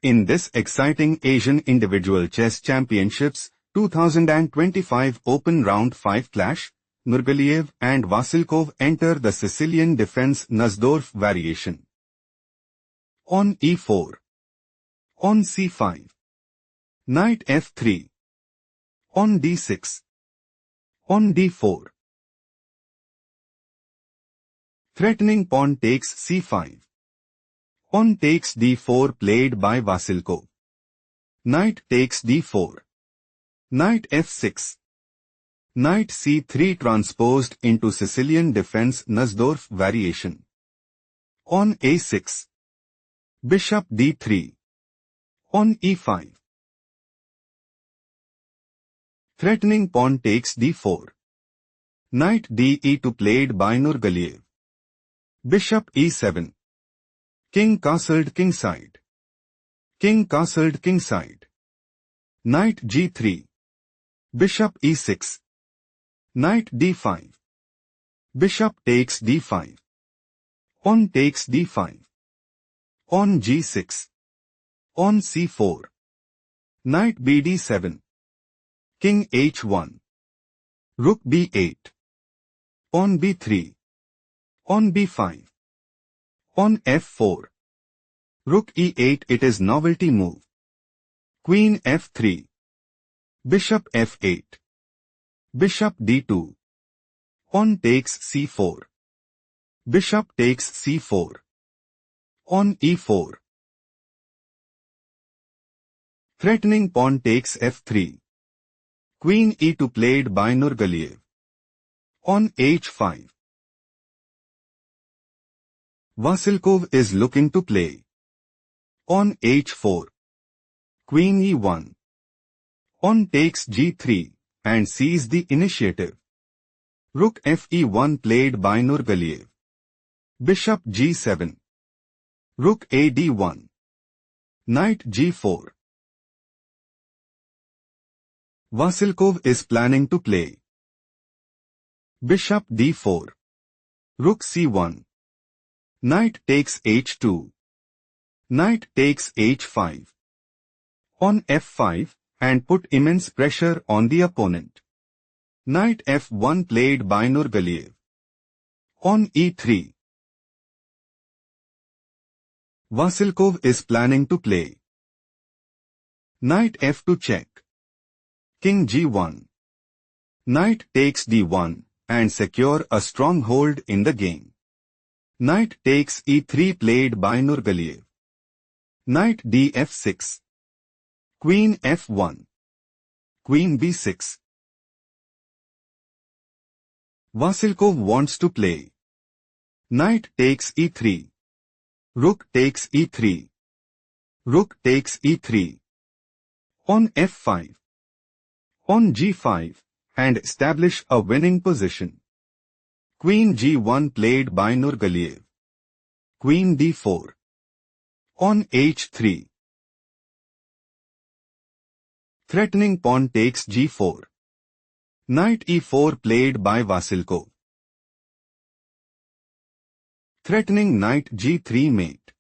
In this exciting Asian Individual Chess Championships 2025 Open Round 5 clash, Nurgaliyev and Vasilkov enter the Sicilian defense Nussdorf variation. On e4. On c5. Knight f3. On d6. On d4. Threatening pawn takes c5. Pawn takes d4 played by Vasilkov. Knight takes d4. Knight f6. Knight c3 transposed into Sicilian defense Nussdorf variation. On a6. Bishop d3. On e5. Threatening pawn takes d4. Knight de2 played by Nurgaliyev. Bishop e7. King castled kingside. King castled kingside. Knight g3. Bishop e6. Knight d5. Bishop takes d5. Pawn takes d5. On g6. On c4. Knight bd7. King h1. Rook b8. On b3. On b5. On f4. Rook e8. It is novelty move. Queen f3. Bishop f8. Bishop d2. Pawn takes c4. Bishop takes c4. On e4. Threatening pawn takes f3. Queen e2 played by Nurgaliyev. On h5. Vasilkov is looking to play. On h4. Queen e1. Pawn takes g3 and seize the initiative. Rook fe1 played by Nurgaliyev. Bishop g7. Rook ad1. Knight g4. Vasilkov is planning to play. Bishop d4. Rook c1. Knight takes h2. Knight takes h5. On f5 and put immense pressure on the opponent. Knight f1 played by Nurgaliyev. On e3. Vasilkov is planning to play. Knight f2 check. King g1. Knight takes d1 and secure a stronghold in the game. Knight takes e3 played by Nurgaliyev. Knight df6. Queen f1. Queen b6. Vasilkov wants to play. Knight takes e3. Rook takes e3. Rook takes e3. On f5. On g5 and establish a winning position. Queen g1 played by Nurgaliyev. Queen d4. On h3. Threatening pawn takes g4. Knight e4 played by Vasilkov. Threatening knight g3 mate.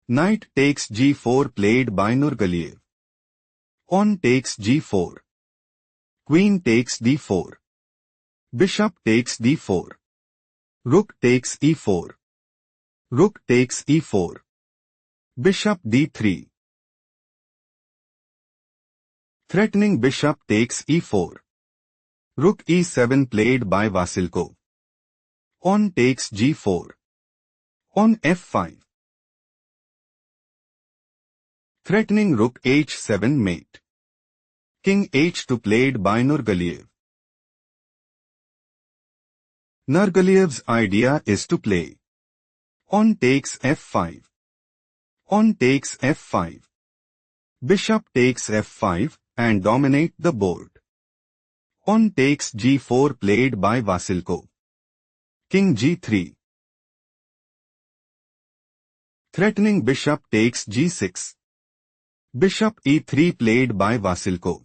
Knight takes g4 played by Nurgaliyev. Pawn takes g4. Queen takes d4. Bishop takes d4. Rook takes e4. Rook takes e4. Bishop d3. Threatening bishop takes e4. Rook e7 played by Vasilkov. Pawn takes g4. On f5. Threatening rook h7 mate. King h2 played by Nurgaliyev. Nurgaliyev's idea is to play. Pawn takes f5. Pawn takes f5. Bishop takes f5 and dominate the board. Pawn takes g4 played by Vasilkov. King g3. Threatening bishop takes g6. Bishop e3 played by Vasilkov.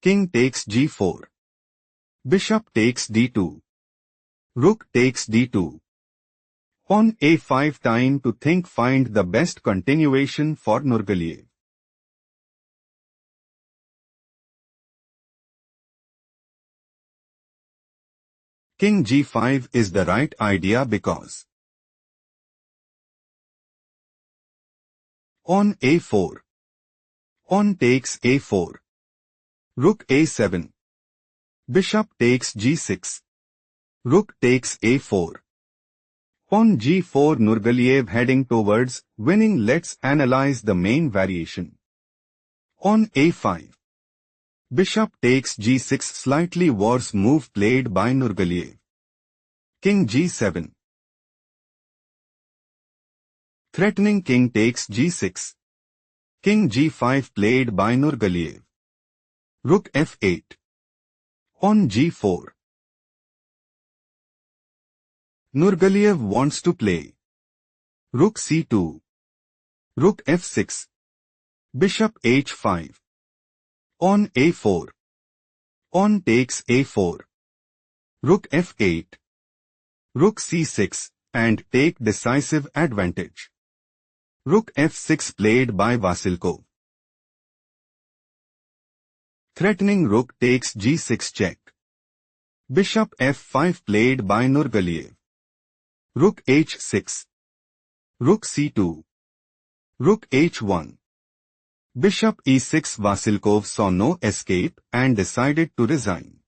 King takes g4. Bishop takes d2. Rook takes d2. Pawn a5 time to think, find the best continuation for Nurgaliyev. King g5 is the right idea because on a4. Pawn takes a4. Rook a7. Bishop takes g6. Rook takes a4. Pawn g4. Nurgaliyev heading towards winning. Let's analyze the main variation. On a5. Bishop takes g6. Slightly worse move played by Nurgaliyev. King g7. Threatening king takes g6. King g5 played by Nurgaliyev. Rook f8. Pawn g4. Nurgaliyev wants to play Rook c2. Rook f6. Bishop h5. Pawn a4. Pawn takes a4. Rook f8. Rook c6 and take decisive advantage. Rook f6 played by Vasilkov. Threatening rook takes g6 check. Bishop f5 played by Nurgaliyev. Rook h6. Rook c2. Rook h1. Bishop e6. Vasilkov saw no escape and decided to resign.